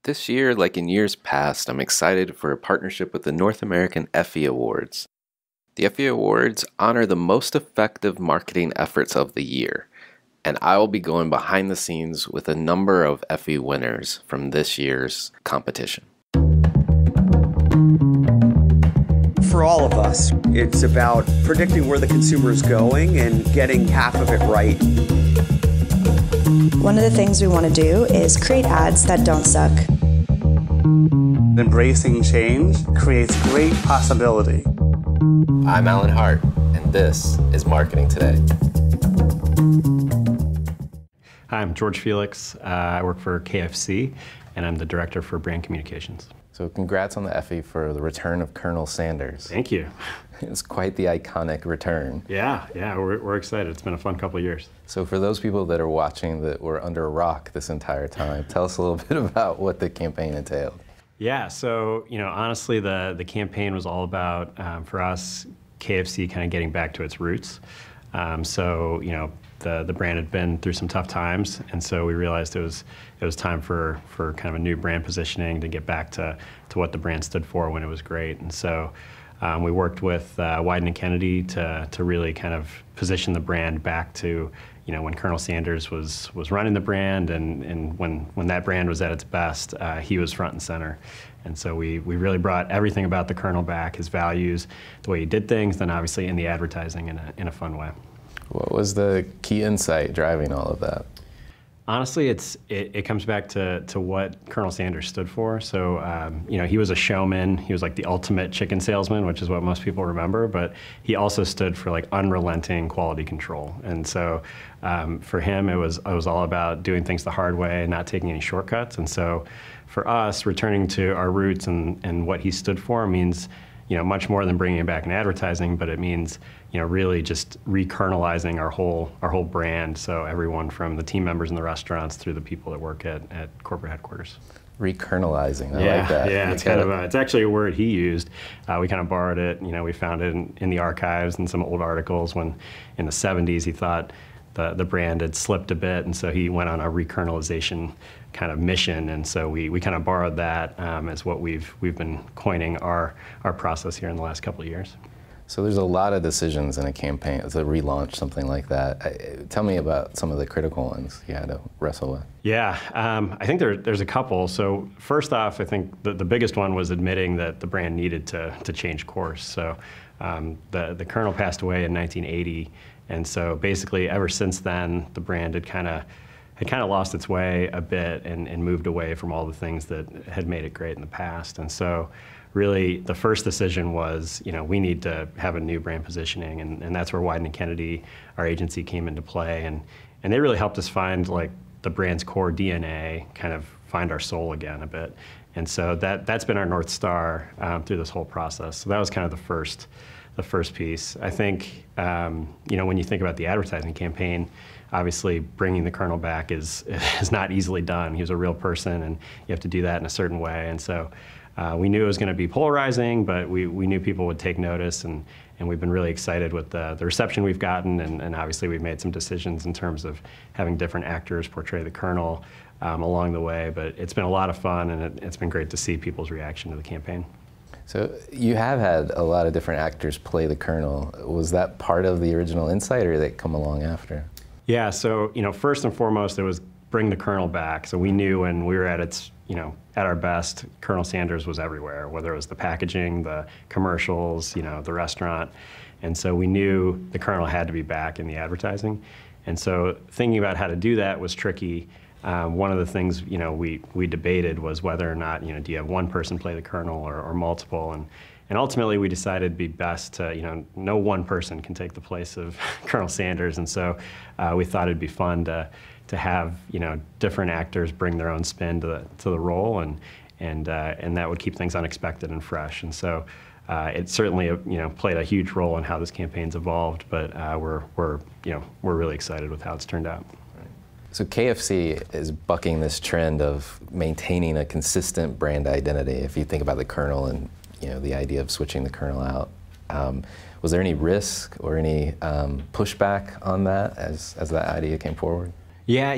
This year, like in years past, I'm excited for a partnership with the North American Effie Awards. The Effie Awards honor the most effective marketing efforts of the year, and I will be going behind the scenes with a number of Effie winners from this year's competition. For all of us, it's about predicting where the consumer is going and getting half of it right. One of the things we want to do is create ads that don't suck. Embracing change creates great possibility. I'm Hart, and this is Marketing Today. Hi, I'm George Felix. I work for KFC, and I'm the Director for Brand Communications. So congrats on the Effie for the return of Colonel Sanders. Thank you. It's quite the iconic return. Yeah, we're excited. It's been a fun couple of years. So for those people that are watching that were under a rock this entire time, tell us a little bit about what the campaign entailed. Yeah, so honestly, the campaign was all about, for us, KFC kind of getting back to its roots. The brand had been through some tough times, and so we realized it was time for kind of a new brand positioning to get back to what the brand stood for when it was great. And so we worked with Wieden & Kennedy to really kind of position the brand back to when Colonel Sanders was running the brand, and when that brand was at its best, he was front and center. And so we really brought everything about the Colonel back, his values, the way he did things, then obviously in the advertising in a fun way. What was the key insight driving all of that? Honestly, it comes back to what Colonel Sanders stood for. So, he was a showman. He was like the ultimate chicken salesman, which is what most people remember. But he also stood for like unrelenting quality control. And so, for him, it was all about doing things the hard way and not taking any shortcuts. And so, for us, returning to our roots and what he stood for means much more than bringing it back in advertising, but it means really just re-kernelizing our whole brand. So everyone from the team members in the restaurants through the people that work at corporate headquarters. Re-kernelizing, I like that. Yeah, it's actually a word he used. We kind of borrowed it. We found it in the archives and some old articles when in the 70s he thought the brand had slipped a bit, and so he went on a re-kernelization kind of mission, and so we kind of borrowed that as what we've been coining our process here in the last couple of years. So there's a lot of decisions in a campaign to relaunch something like that. Tell me about some of the critical ones you had to wrestle with. Yeah, I think there's a couple. So first off, I think the biggest one was admitting that the brand needed to change course. So the Colonel passed away in 1980, and so basically ever since then, the brand had kind of lost its way a bit and moved away from all the things that had made it great in the past. And so really the first decision was, we need to have a new brand positioning, and that's where Wieden & Kennedy, our agency, came into play. And they really helped us find like the brand's core DNA, kind of find our soul again a bit. And so that's been our North Star through this whole process. So that was kind of the first piece. I think, when you think about the advertising campaign, obviously bringing the Colonel back is not easily done. He was a real person, and you have to do that in a certain way. And so we knew it was going to be polarizing, but we knew people would take notice, and we've been really excited with the reception we've gotten, and obviously we've made some decisions in terms of having different actors portray the Colonel along the way, but it's been a lot of fun, and it's been great to see people's reaction to the campaign. So you have had a lot of different actors play the Colonel. Was that part of the original insight, or did they come along after? Yeah, so first and foremost, it was bring the Colonel back. So we knew when we were at at our best, Colonel Sanders was everywhere, whether it was the packaging, the commercials, the restaurant. And so we knew the Colonel had to be back in the advertising. And so thinking about how to do that was tricky. One of the things we debated was whether or not do you have one person play the Colonel or multiple, and ultimately we decided it'd be best to no one person can take the place of Colonel Sanders, and so we thought it'd be fun to have different actors bring their own spin to the role, and that would keep things unexpected and fresh. And so it certainly played a huge role in how this campaign's evolved, but we're really excited with how it's turned out. So KFC is bucking this trend of maintaining a consistent brand identity. If you think about the Colonel and the idea of switching the Colonel out, was there any risk or any pushback on that as that idea came forward? Yeah,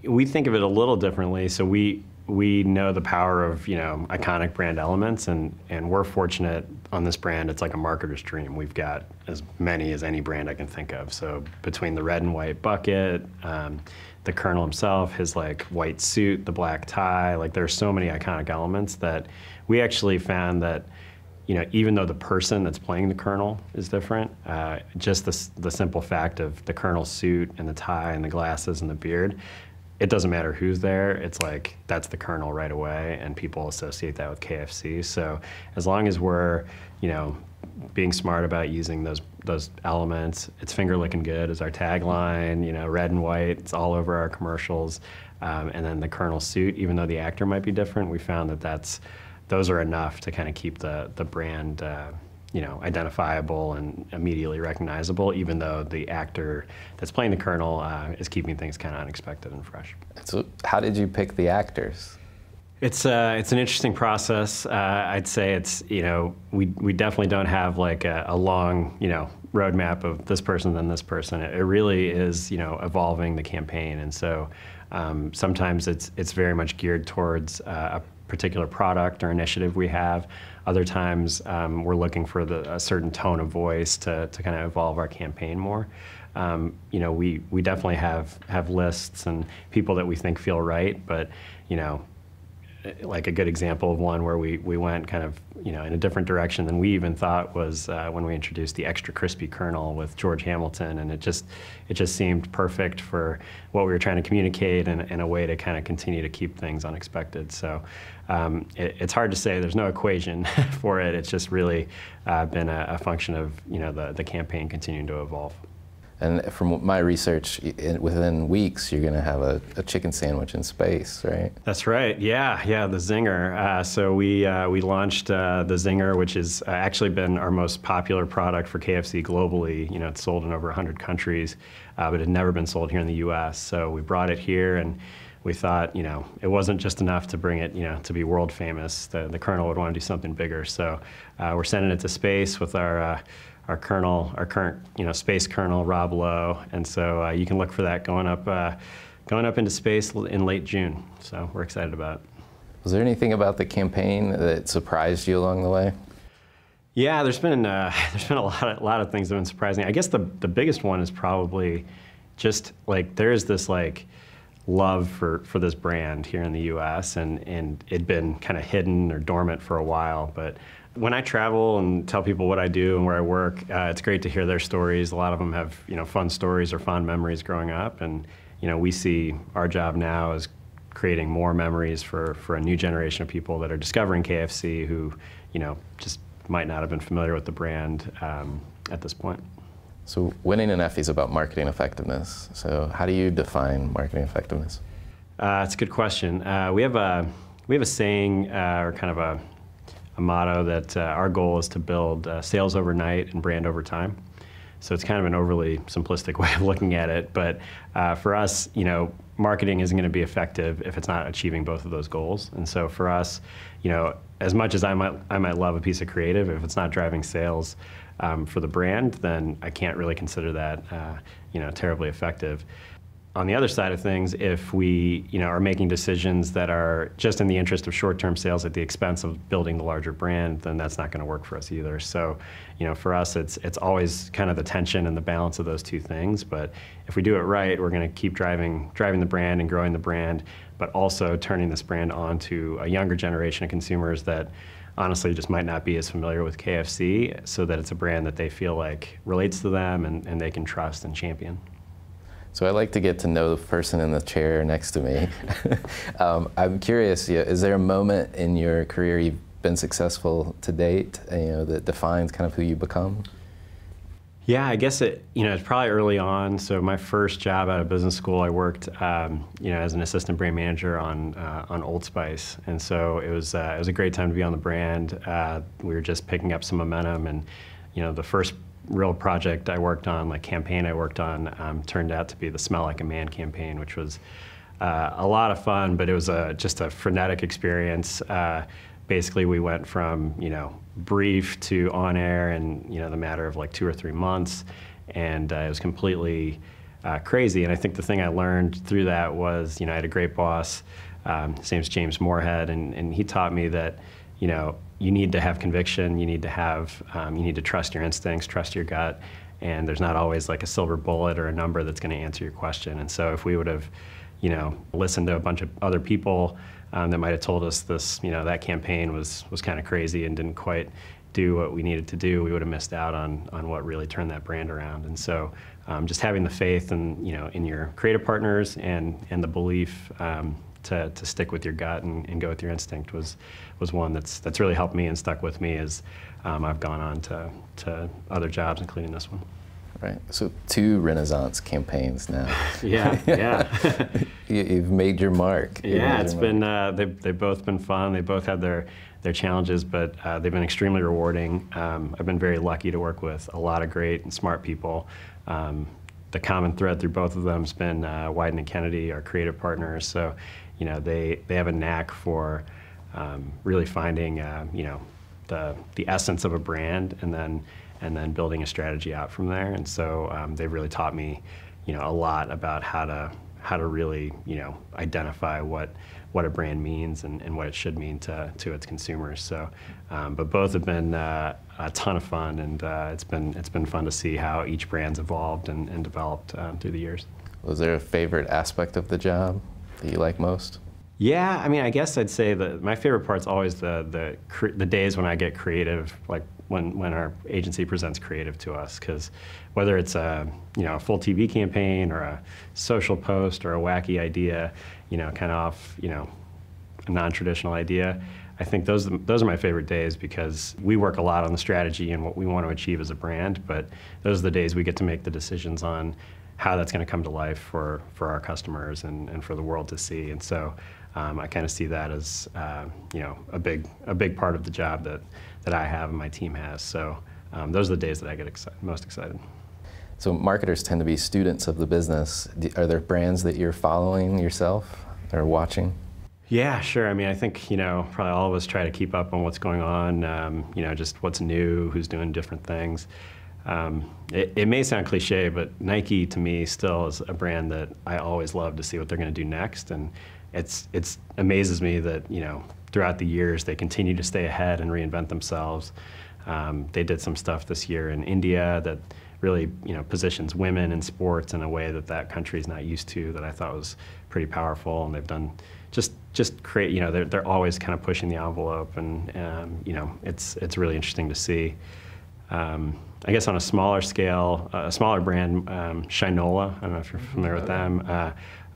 we think of it a little differently. So we we know the power of, iconic brand elements, and we're fortunate on this brand. It's like a marketer's dream. We've got as many as any brand I can think of. So between the red and white bucket, the Colonel himself, his like white suit, the black tie, like there's so many iconic elements that we actually found that, even though the person that's playing the Colonel is different, just the simple fact of the Colonel's suit and the tie and the glasses and the beard, it doesn't matter who's there. It's like, that's the Colonel right away, and people associate that with KFC. So as long as we're, being smart about using those elements, it's finger licking good is our tagline, red and white, it's all over our commercials. And then the Colonel suit, even though the actor might be different, we found that those are enough to kind of keep the brand, identifiable and immediately recognizable, even though the actor that's playing the Colonel is keeping things kind of unexpected and fresh. So how did you pick the actors? It's an interesting process. I'd say it's, we definitely don't have like a long, roadmap of this person, then this person. It really is, evolving the campaign. And so sometimes it's very much geared towards a particular product or initiative we have. Other times we're looking for a certain tone of voice to kind of evolve our campaign more. We definitely have lists and people that we think feel right, but like a good example of one where we went kind of in a different direction than we even thought was when we introduced the extra crispy Colonel with George Hamilton, and it just seemed perfect for what we were trying to communicate and a way to kind of continue to keep things unexpected. So it's hard to say. There's no equation for it. It's just really been a function of the campaign continuing to evolve. And from my research, within weeks, you're going to have a chicken sandwich in space, right? That's right. Yeah, the Zinger. So we launched the Zinger, which has actually been our most popular product for KFC globally. It's sold in over 100 countries, but it had never been sold here in the U.S. So we brought it here, and we thought, it wasn't just enough to bring it, to be world famous. The Colonel would want to do something bigger. So we're sending it to space with our current, space Colonel, Rob Lowe, and so you can look for that going up into space in late June. So we're excited about it. Was there anything about the campaign that surprised you along the way? Yeah, there's been a lot of things that have been surprising. I guess the biggest one is probably just like there's this like love for this brand here in the U.S. and it'd been kind of hidden or dormant for a while, but when I travel and tell people what I do and where I work, it's great to hear their stories. A lot of them have, fun stories or fond memories growing up, and we see our job now as creating more memories for a new generation of people that are discovering KFC who, just might not have been familiar with the brand at this point. So winning an Effie is about marketing effectiveness. So how do you define marketing effectiveness? It's a good question. We have a saying or kind of a motto that our goal is to build sales overnight and brand over time. So it's kind of an overly simplistic way of looking at it, but for us, marketing isn't going to be effective if it's not achieving both of those goals. And so for us, as much as I might love a piece of creative, if it's not driving sales for the brand, then I can't really consider that terribly effective. On the other side of things, if we are making decisions that are just in the interest of short-term sales at the expense of building the larger brand, then that's not going to work for us either. So, for us, it's always kind of the tension and the balance of those two things. But if we do it right, we're going to keep driving the brand and growing the brand, but also turning this brand on to a younger generation of consumers that honestly just might not be as familiar with KFC, so that it's a brand that they feel like relates to them and they can trust and champion. So I like to get to know the person in the chair next to me. I'm curious, is there a moment in your career you've been successful to date, that defines kind of who you become? Yeah, I guess it's probably early on. So my first job out of business school, I worked, as an assistant brand manager on Old Spice, and so it was a great time to be on the brand. We were just picking up some momentum, and the first real project I worked on, campaign I worked on, turned out to be the Smell Like a Man campaign, which was a lot of fun, but it was just a frenetic experience. Basically, we went from brief to on air in the matter of 2 or 3 months, and it was completely crazy. And I think the thing I learned through that was I had a great boss His name's James Moorhead, and he taught me that, you know, you need to have conviction, you need to trust your instincts, trust your gut, and there's not always like a silver bullet or a number that's going to answer your question. And so if we would have, you know, listened to a bunch of other people that might have told us this, you know, that campaign was kind of crazy and didn't quite do what we needed to do, we would have missed out on what really turned that brand around. And so just having the faith and, you know, in your creative partners and the belief to stick with your gut and go with your instinct was one that's really helped me and stuck with me as I've gone on to other jobs, including this one. Right. So 2 Renaissance campaigns now. Yeah, yeah. You've made your mark. It's been they've both been fun. They both had their challenges, but they've been extremely rewarding. I've been very lucky to work with a lot of great and smart people. The common thread through both of them has been Wyden and Kennedy, our creative partners. So, you know, they have a knack for really finding you know, the essence of a brand and then building a strategy out from there. And so they've really taught me, you know, a lot about how to really, you know, identify what a brand means and what it should mean to its consumers. So, but both have been a ton of fun, and it's been fun to see how each brand's evolved and developed through the years. Was there a favorite aspect of the job that you like most? Yeah, I mean, I guess I'd say that my favorite part's always the days when I get creative, like when our agency presents creative to us, because whether it's a full TV campaign or a social post or a wacky idea, you know, kind of off, you know, a non-traditional idea, I think those are my favorite days, because we work a lot on the strategy and what we want to achieve as a brand, but those are the days we get to make the decisions on how that's going to come to life for our customers and for the world to see. And so I kind of see that as you know, a big part of the job that I have and my team has. So those are the days that I get most excited. So marketers tend to be students of the business. Are there brands that you're following yourself or watching? Yeah, sure. I mean, I think, you know, probably all of us try to keep up on what's going on, you know, just what's new, who's doing different things. It may sound cliche, but Nike to me still is a brand that I always love to see what they're going to do next. And it amazes me that, you know, throughout the years they continue to stay ahead and reinvent themselves. They did some stuff this year in India that really, you know, positions women in sports in a way that country is not used to, that I thought was pretty powerful. And they've done just create, you know, they're always kind of pushing the envelope, and you know, it's really interesting to see. I guess on a smaller scale, a smaller brand, Shinola, I don't know if you're familiar with them.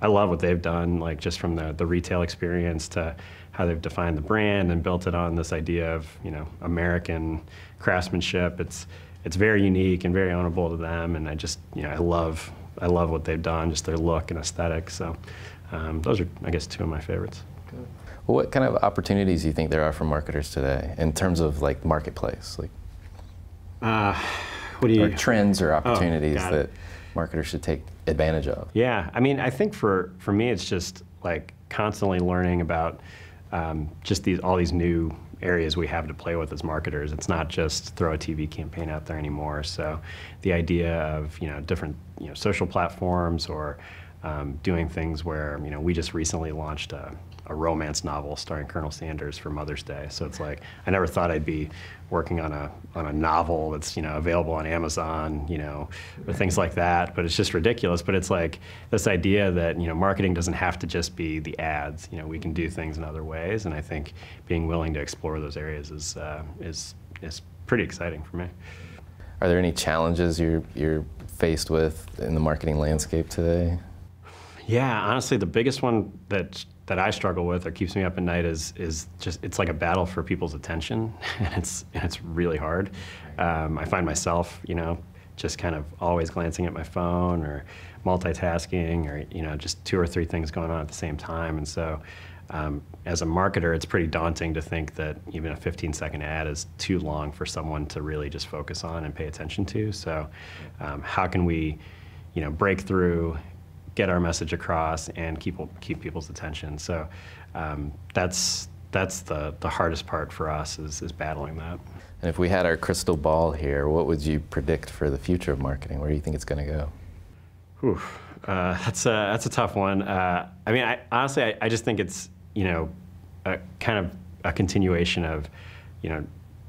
I love what they've done, like just from the retail experience to how they've defined the brand and built it on this idea of, you know, American craftsmanship. It's very unique and very ownable to them, and I just, you know, I love what they've done, just their look and aesthetic. So those are, I guess, 2 of my favorites. Good. Well, what kind of opportunities do you think there are for marketers today in terms of like marketplace, like what do you, or trends or opportunities that marketers should take advantage of? Yeah, I mean, I think for me, it's just like constantly learning about just all these new areas we have to play with as marketers. It's not just throw a TV campaign out there anymore. So the idea of, you know, different, you know, social platforms, or doing things where, you know, we just recently launched a romance novel starring Colonel Sanders for Mother's Day. So it's like, I never thought I'd be working on a novel that's, you know, available on Amazon, you know, or things like that, but it's just ridiculous. But it's like this idea that, you know, marketing doesn't have to just be the ads. You know, we can do things in other ways, and I think being willing to explore those areas is pretty exciting for me. Are there any challenges you're faced with in the marketing landscape today? Yeah, honestly, the biggest one that I struggle with or keeps me up at night is just, it's like a battle for people's attention, and it's really hard. I find myself, you know, just kind of always glancing at my phone or multitasking, or, you know, just 2 or 3 things going on at the same time. And so as a marketer, it's pretty daunting to think that even a 15-second ad is too long for someone to really just focus on and pay attention to. So how can we, you know, break through, get our message across, and keep people's attention? So that's the hardest part for us, is battling that. And if we had our crystal ball here, what would you predict for the future of marketing? Where do you think it's going to go? Oof, that's a tough one. I mean, honestly, I just think it's kind of a continuation of,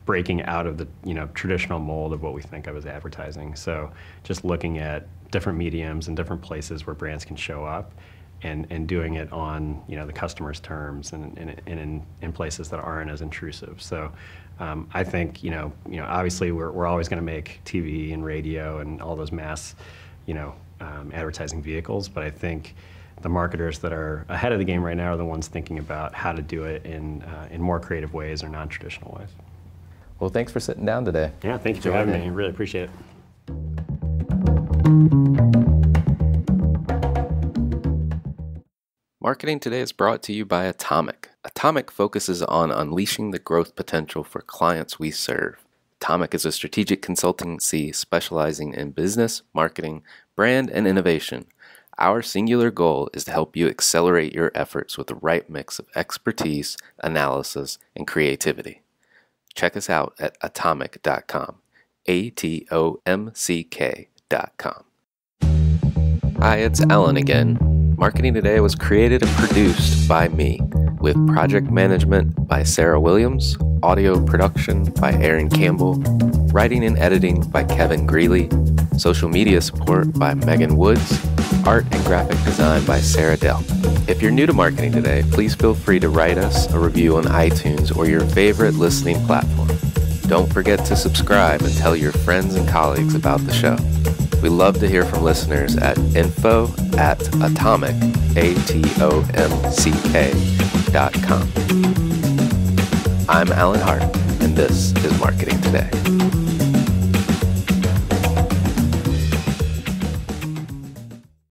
breaking out of the, traditional mold of what we think of as advertising. So just looking at different mediums and different places where brands can show up and doing it on, the customer's terms and in places that aren't as intrusive. So I think, obviously we're always going to make TV and radio and all those mass, advertising vehicles, but I think the marketers that are ahead of the game right now are the ones thinking about how to do it in more creative ways or non-traditional ways. Well, thanks for sitting down today. Yeah, thank you for having me. I really appreciate it. Marketing Today is brought to you by Atomic. Atomic focuses on unleashing the growth potential for clients we serve. Atomic is a strategic consultancy specializing in business, marketing, brand, and innovation. Our singular goal is to help you accelerate your efforts with the right mix of expertise, analysis, and creativity. Check us out at atomic.com, ATOMCK.com. Hi, it's Alan again. Marketing Today was created and produced by me, with project management by Sarah Williams, audio production by Aaron Campbell, writing and editing by Kevin Greeley, social media support by Megan Woods, art and graphic design by Sarah Dell. If you're new to Marketing Today, please feel free to write us a review on iTunes or your favorite listening platform. Don't forget to subscribe and tell your friends and colleagues about the show. We love to hear from listeners at info@atomic, ATOMCK.com. I'm Alan Hart, and this is Marketing Today.